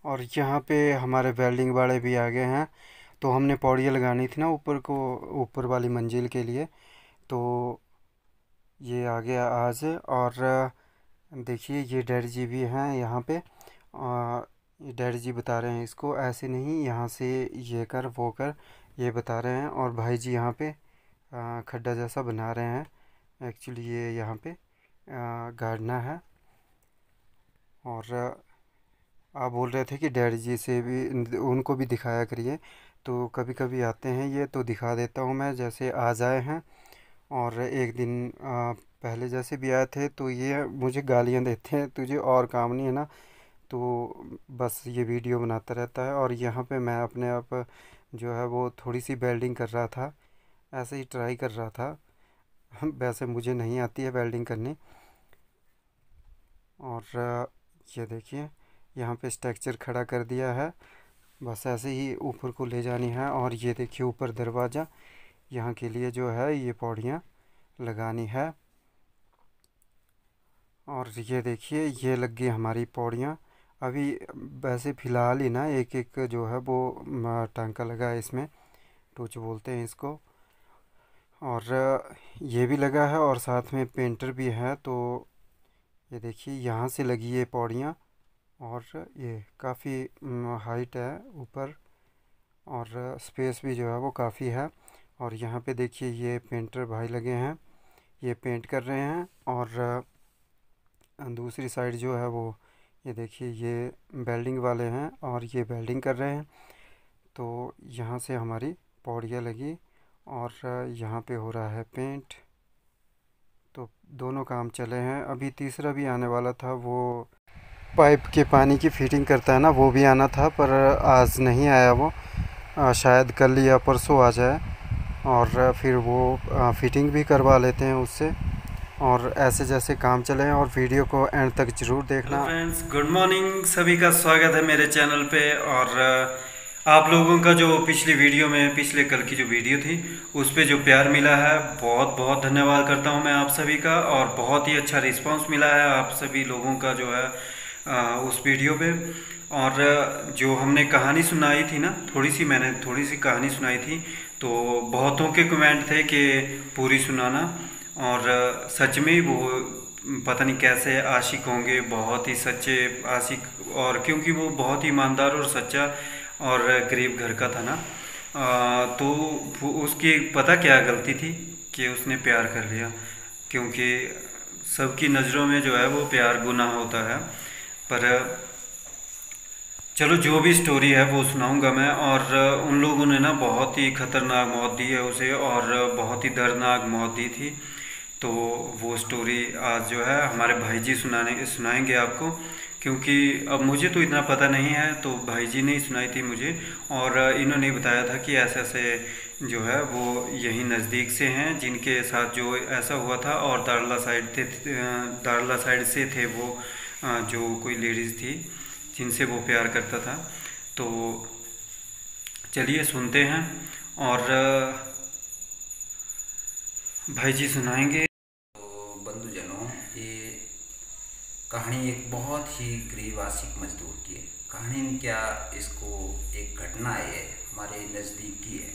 और यहाँ पे हमारे वेल्डिंग वाले भी आ गए हैं। तो हमने पौड़ियाँ लगानी थी ना ऊपर वाली मंजिल के लिए। तो ये आ गया आज। और देखिए ये डैडी जी भी हैं यहाँ पे। ये डैडी जी बता रहे हैं इसको ऐसे नहीं, यहाँ से ये कर वो कर, ये बता रहे हैं। और भाई जी यहाँ पे खड्डा जैसा बना रहे हैं। एक्चुअली ये यहाँ पे गाड़ना है। और आप बोल रहे थे कि डैडी जी से भी उनको भी दिखाया करिए। तो कभी कभी आते हैं ये, तो दिखा देता हूँ मैं, जैसे आज आए हैं। और एक दिन पहले जैसे भी आए थे, तो ये मुझे गालियाँ देते हैं, तुझे और काम नहीं है ना, तो बस ये वीडियो बनाता रहता है। और यहाँ पे मैं अपने आप जो है वो थोड़ी सी वेल्डिंग कर रहा था, ऐसे ही ट्राई कर रहा था। वैसे मुझे नहीं आती है वेल्डिंग करनी। और ये देखिए यहाँ पे स्ट्रक्चर खड़ा कर दिया है, बस ऐसे ही ऊपर को ले जानी है। और ये देखिए ऊपर दरवाज़ा, यहाँ के लिए जो है ये पौड़ियाँ लगानी है। और ये देखिए ये लग गई हमारी पौड़ियाँ अभी। वैसे फ़िलहाल ही ना एक एक जो है वो टांका लगा है इसमें, टूच बोलते हैं इसको। और ये भी लगा है और साथ में पेंटर भी है। तो ये देखिए यहाँ से लगी ये पौड़ियाँ। और ये काफ़ी हाइट है ऊपर, और स्पेस भी जो है वो काफ़ी है। और यहाँ पे देखिए ये पेंटर भाई लगे हैं, ये पेंट कर रहे हैं। और दूसरी साइड जो है वो ये देखिए ये वेल्डिंग वाले हैं और ये वेल्डिंग कर रहे हैं। तो यहाँ से हमारी पौड़ियाँ लगी और यहाँ पे हो रहा है पेंट। तो दोनों काम चले हैं। अभी तीसरा भी आने वाला था, वो पाइप के पानी की फिटिंग करता है ना, वो भी आना था, पर आज नहीं आया वो। शायद कल या परसों आ जाए, और फिर वो फिटिंग भी करवा लेते हैं उससे। और ऐसे जैसे काम चले हैं। और वीडियो को एंड तक ज़रूर देखना। फ्रेंड्स, गुड मॉर्निंग, सभी का स्वागत है मेरे चैनल पे। और आप लोगों का जो पिछली वीडियो में, पिछले कल की जो वीडियो थी, उस पे जो प्यार मिला है, बहुत बहुत धन्यवाद करता हूं मैं आप सभी का। और बहुत ही अच्छा रिस्पांस मिला है आप सभी लोगों का जो है उस वीडियो पे। और जो हमने कहानी सुनाई थी ना, मैंने थोड़ी सी कहानी सुनाई थी, तो बहुतों के कमेंट थे कि पूरी सुनाना। और सच में वो पता नहीं कैसे आशिक होंगे, बहुत ही सच्चे आशिक। और क्योंकि वो बहुत ही ईमानदार और सच्चा और गरीब घर का था ना, तो उसकी पता क्या गलती थी कि उसने प्यार कर लिया। क्योंकि सबकी नज़रों में जो है वो प्यार गुनाह होता है। पर चलो, जो भी स्टोरी है वो सुनाऊंगा मैं। और उन लोगों ने ना बहुत ही खतरनाक मौत दी है उसे, और बहुत ही दर्दनाक मौत दी थी। तो वो स्टोरी आज जो है हमारे भाई जी सुनाएंगे आपको। क्योंकि अब मुझे तो इतना पता नहीं है, तो भाई जी ने ही सुनाई थी मुझे। और इन्होंने बताया था कि ऐसे ऐसे जो है वो यहीं नज़दीक से हैं जिनके साथ जो ऐसा हुआ था। और दारला साइड से थे वो, जो कोई लेडीज़ थी जिनसे वो प्यार करता था। तो चलिए सुनते हैं। और भाई जी सुनाएंगे। तो बंधुजनों, ये कहानी एक बहुत ही गरीब आशिक मजदूर की है। कहानी क्या, इसको एक घटना है, हमारे नज़दीक की है।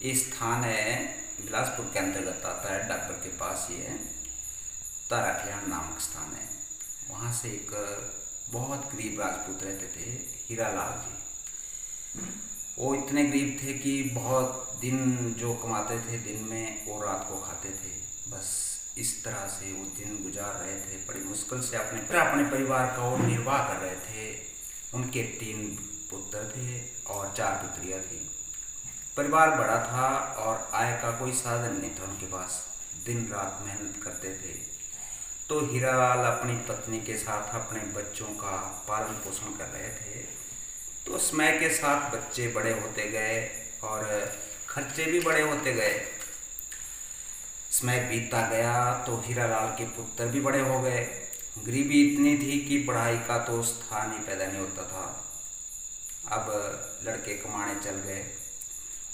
ये स्थान है बिलासपुर के अंतर्गत आता है, डॉक्टर के पास ही है। ताराखियान नामक स्थान है। वहाँ से एक बहुत गरीब राजपूत रहते थे, हीरालाल जी। वो इतने गरीब थे कि बहुत दिन जो कमाते थे दिन में, वो रात को खाते थे। बस इस तरह से वो दिन गुजार रहे थे। बड़ी मुश्किल से अपने परिवार का वो निर्वाह कर रहे थे। उनके 3 पुत्र थे और 4 पुत्रियाँ थी। परिवार बड़ा था और आय का कोई साधन नहीं था उनके पास। दिन रात मेहनत करते थे। तो हीरालाल अपनी पत्नी के साथ अपने बच्चों का पालन पोषण कर रहे थे। तो समय के साथ बच्चे बड़े होते गए और खर्चे भी बड़े होते गए। समय बीतता गया तो हीरालाल के पुत्र भी बड़े हो गए। गरीबी इतनी थी कि पढ़ाई का तो स्थान ही पैदा नहीं होता था। अब लड़के कमाने चल गए।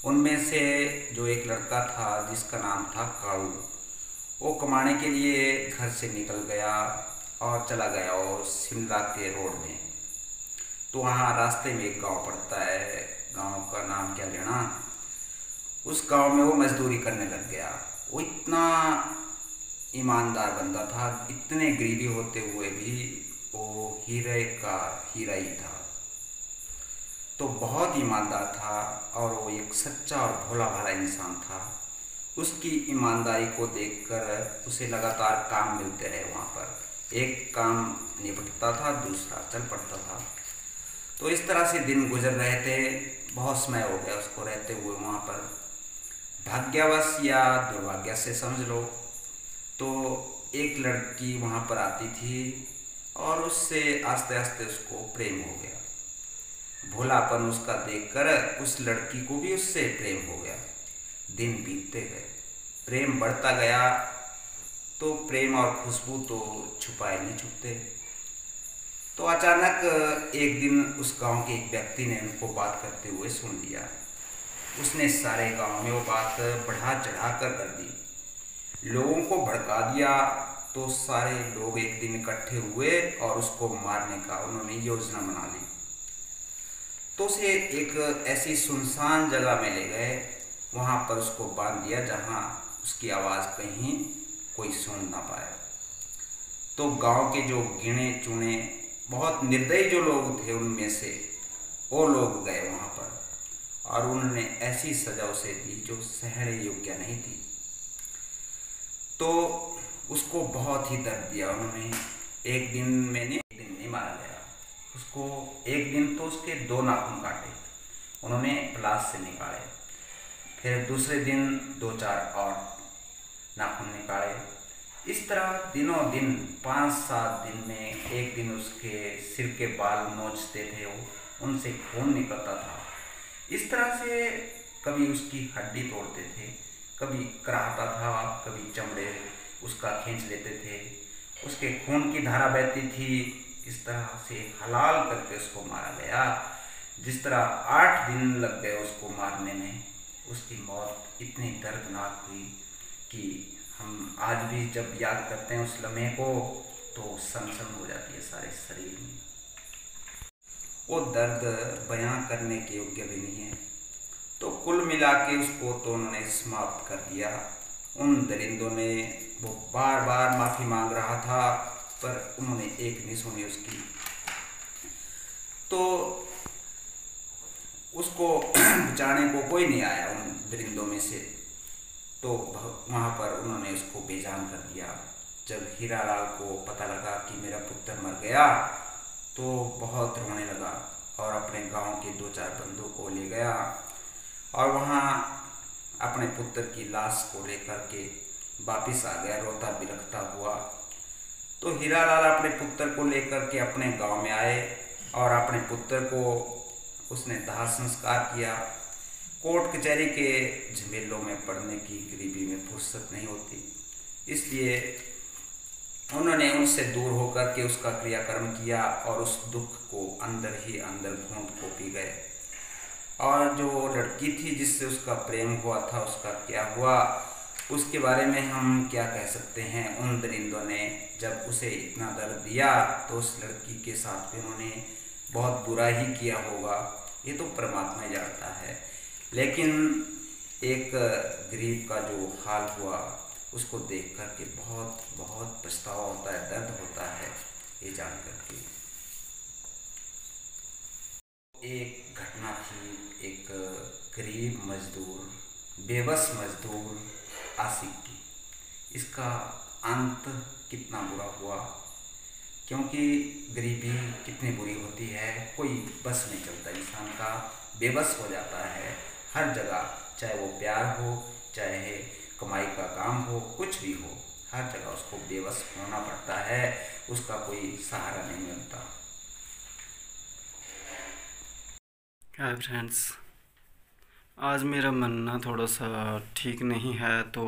उनमें से जो एक लड़का था जिसका नाम था कालू, वो कमाने के लिए घर से निकल गया और चला गया वो शिमला के रोड में। तो वहाँ रास्ते में एक गांव पड़ता है, गांव का नाम क्या लेना। उस गांव में वो मजदूरी करने लग गया। वो इतना ईमानदार बंदा था, इतने गरीबी होते हुए भी वो हीरे का हीरा ही था। तो बहुत ईमानदार था और वो एक सच्चा और भोला भाला इंसान था। उसकी ईमानदारी को देखकर उसे लगातार काम मिलते रहे। वहाँ पर एक काम निपटता था, दूसरा चल पड़ता था। तो इस तरह से दिन गुजर रहे थे। बहुत समय हो गया उसको रहते हुए वहाँ पर। भाग्यवश या दुर्भाग्य से समझ लो, तो एक लड़की वहाँ पर आती थी और उससे आस्ते आस्ते उसको प्रेम हो गया। भोलापन उसका देखकर उस लड़की को भी उससे प्रेम हो गया। दिन बीतते गए, प्रेम बढ़ता गया। तो प्रेम और खुशबू तो छुपाए नहीं छुपते। तो अचानक एक दिन उस गांव के एक व्यक्ति ने उनको बात करते हुए सुन लिया। उसने सारे गांव में वो बात बढ़ा चढ़ा कर दी, लोगों को भड़का दिया। तो सारे लोग एक दिन इकट्ठे हुए और उसको मारने का उन्होंने योजना बना ली। तो उसे एक ऐसी सुनसान जगह में ले गए, वहाँ पर उसको बांध दिया जहाँ उसकी आवाज़ कहीं कोई सुन ना पाए। तो गांव के जो गिने चुने बहुत निर्दयी जो लोग थे, उनमें से वो लोग गए वहाँ पर और उन्होंने ऐसी सजा उसे दी जो सहने योग्य नहीं थी। तो उसको बहुत ही दर्द दिया उन्होंने। एक दिन नहीं मारा गया उसको। एक दिन तो उसके 2 नाखून काटे उन्होंने, प्लास से निकाले। फिर दूसरे दिन 2-4 और नाखून निकाले। इस तरह दिनों दिन 5-7 दिन में एक दिन उसके सिर के बाल नोचते थे वो, उनसे खून निकलता था। इस तरह से कभी उसकी हड्डी तोड़ते थे, कभी कराहता था, कभी चमड़े उसका खींच लेते थे, उसके खून की धारा बहती थी। इस तरह से हलाल करके उसको मारा गया। जिस तरह 8 दिन लग गए उसको मारने में, उसकी मौत इतनी दर्दनाक हुई कि हम आज भी जब याद करते हैं उस लम्हे को तो सनसन हो जाती है सारे शरीर में। वो दर्द बयां करने के योग्य भी नहीं है। तो कुल मिला के उसको तो उन्होंने समाप्त कर दिया। उन दरिंदों ने, वो बार बार माफ़ी मांग रहा था पर उन्होंने एक नहीं सुनी उसकी। तो उसको बचाने को कोई नहीं आया उन दरिंदों में से। तो वहाँ पर उन्होंने उसको बेजान कर दिया। जब हीरालाल को पता लगा कि मेरा पुत्र मर गया तो बहुत रोने लगा और अपने गांव के 2-4 बंधुओं को ले गया और वहाँ अपने पुत्र की लाश को लेकर के वापिस आ गया रोता बिलखता हुआ। तो हीरालाल अपने पुत्र को लेकर के अपने गांव में आए और अपने पुत्र को उसने दाह संस्कार किया। कोर्ट कचहरी के झमेलों में पड़ने की गरीबी में फुर्सत नहीं होती, इसलिए उन्होंने उनसे दूर होकर के उसका क्रियाकर्म किया और उस दुख को अंदर ही अंदर घूंट को पी गए। और जो लड़की थी जिससे उसका प्रेम हुआ था, उसका क्या हुआ उसके बारे में हम क्या कह सकते हैं। उन दरिंदों ने जब उसे इतना दर्द दिया तो उस लड़की के साथ भी उन्होंने बहुत बुरा ही किया होगा, ये तो परमात्मा ही जानता है। लेकिन एक गरीब का जो हाल हुआ उसको देख कर के बहुत बहुत पछतावा होता है, दर्द होता है ये जान कर के। एक घटना थी, एक गरीब मजदूर, बेबस मजदूर आशिक की। इसका अंत कितना बुरा हुआ, क्योंकि गरीबी कितनी बुरी होती है, कोई बस नहीं चलता इंसान का, बेबस हो जाता है हर जगह। चाहे वो प्यार हो, चाहे कमाई का काम हो, कुछ भी हो, हर जगह उसको बेबस होना पड़ता है, उसका कोई सहारा नहीं मिलता। हाय फ्रेंड्स, आज मेरा मन ना थोड़ा सा ठीक नहीं है, तो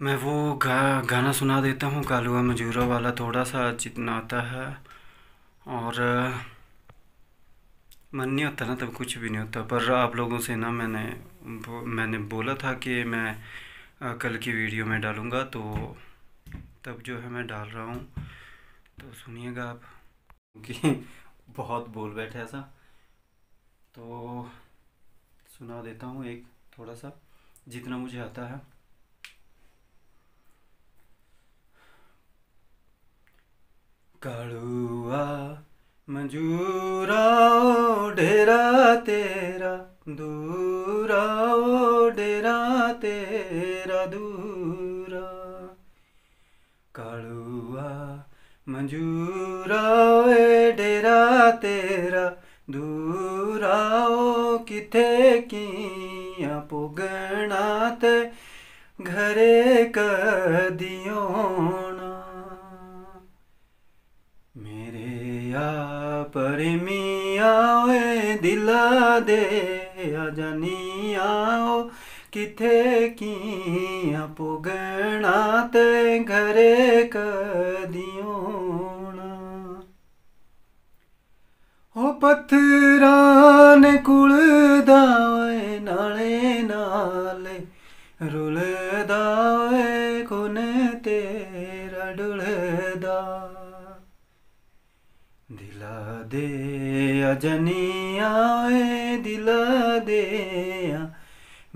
मैं वो गाना सुना देता हूँ कालुआ मजूरा वाला, थोड़ा सा जितना आता है। और मन नहीं होता ना तब कुछ भी नहीं होता। पर आप लोगों से ना मैंने बोला था कि मैं कल की वीडियो में डालूँगा, तो तब जो है मैं डाल रहा हूँ, तो सुनिएगा आप, क्योंकि बहुत बोल बैठे ऐसा, तो सुना देता हूँ एक थोड़ा सा जितना मुझे आता है। कालुआ मंजूरा ओ डेरा तेरा दूरा, ओ डेरा तेरा दूरा। कालुआ मंजूरा ए डेरा तेरा दूरा, ओ किथे किया पुगना ते घरे कदियों ना। मेरे आ परमिया ओए दिला दे जानिया, ओ किथे किया पुगना ते घरे कदियों ना। ओ पत्थरां ने कुलदा ओए नाले नाले रुलदा, ओए कुन तेरा डुलदा। दिला दे अजनिया ओए दिला दे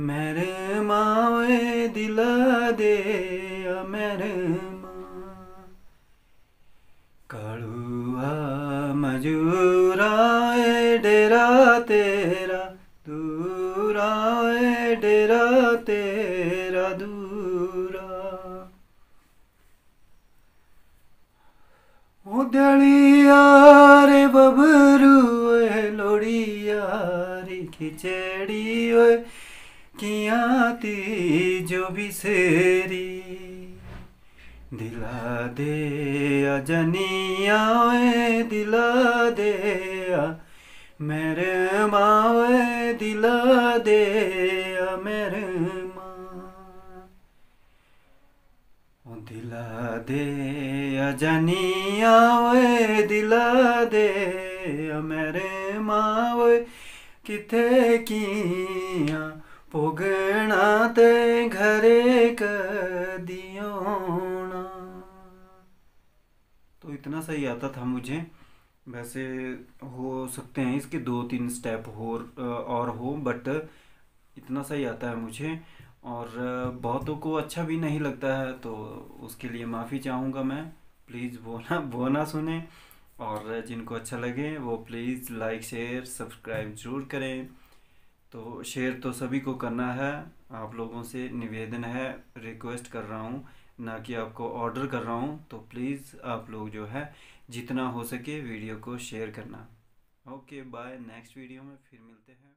मेरे माँ ओए दिला दे मेरे माँ। कालुआ मजूरा ए डेरा तेरा दूरा, ए डेरा तेरा दूरा। ओ दलिया रे बबरू ए लोड़िया री खिचड़ी ओए किया ती जो बिसेरी। दिला दे अजनिया ओए दिला दे मेरे माँ ओए दिला दे मेरे माँ। ओ दिला दे अजनिया ओए दिला दे मेरे माँ ओए किथे किया पुगना ते घरे कदियों ना। तो इतना सही आता था मुझे। वैसे हो सकते हैं इसके 2-3 स्टेप और हो, बट इतना सही आता है मुझे। और बहुतों को अच्छा भी नहीं लगता है, तो उसके लिए माफ़ी चाहूँगा मैं। प्लीज़ वो ना सुने, और जिनको अच्छा लगे वो प्लीज़ लाइक शेयर सब्सक्राइब ज़रूर करें। तो शेयर तो सभी को करना है, आप लोगों से निवेदन है, रिक्वेस्ट कर रहा हूँ, ना कि आपको ऑर्डर कर रहा हूँ। तो प्लीज़ आप लोग जो है जितना हो सके वीडियो को शेयर करना। ओके बाय, नेक्स्ट वीडियो में फिर मिलते हैं।